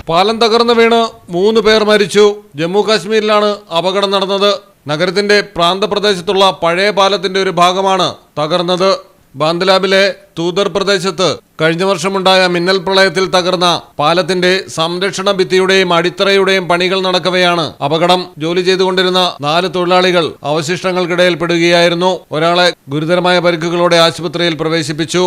പാലം തകർന്നു വീണ് 3 പേർ മരിച്ചു. ജമ്മു കാശ്മീരിലാണ് അപകടം നടന്നത്. നഗരത്തിന്റെ പ്രാന്തപ്രദേശത്തുള്ള പഴയ പാലത്തിന്റെ ഒരു ഭാഗമാണ് തകർന്നത്. ബാന്ദലാബിലെ തൂദർ പ്രദേശത്ത് കഴിഞ്ഞ വർഷമുണ്ടായ മിന്നൽ പ്രളയത്തിൽ തകർന്ന പാലത്തിന്റെ സംരക്ഷണ ഭിത്തിയുടെയും അടിത്തറയുടെയും പണികൾ നടക്കവെയാണ് അപകടം. ജോലി ചെയ്തുകൊണ്ടിരുന്ന 4 തൊഴിലാളികൾ അവശിഷ്ടങ്ങൾക്കിടയിൽ പെടുകയായിരുന്നു. ഒരാളെ ഗുരുതരമായ പരിക്കുകളോടെ ആശുപത്രിയിൽ പ്രവേശിപ്പിച്ചു.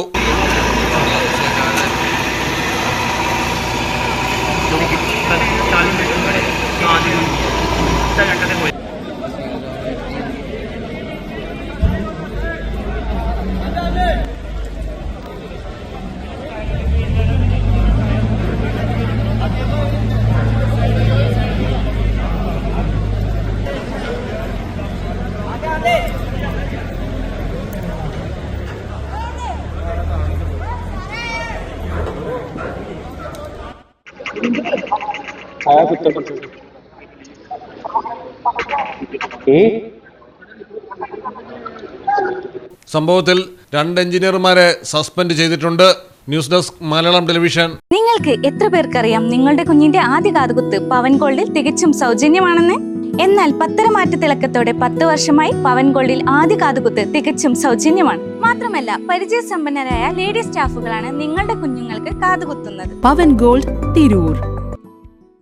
സംഭവത്തിൽ 2 എഞ്ചിനീയർമാരെ സസ്പെൻഡ് ചെയ്തിട്ടുണ്ട്. News desk Malayalam television. നിങ്ങൾക്ക് എത്ര പേർക്കറിയാം നിങ്ങളുടെ കുഞ്ഞിന്റെ ആദ്യ കാതുകുത്ത് പവൻ ഗോൾഡിൽ തികച്ചും സൗജന്യമാണെന്ന്? എന്നാൽ പത്തരമാറ്റ തിളക്കത്തോടെ 10 വർഷമായി പവൻ ഗോൾഡിൽ ആദ്യ കാതുകുത്ത് തികച്ചും സൗജന്യമാണ്. മാത്രമല്ല പരിചയസമ്പന്നരായ ലേഡി സ്റ്റാഫുകളാണ് നിങ്ങളുടെ കുഞ്ഞുങ്ങൾക്ക് കാതുകുത്തുന്നത്. പവൻ ഗോൾഡ് തിരൂർ.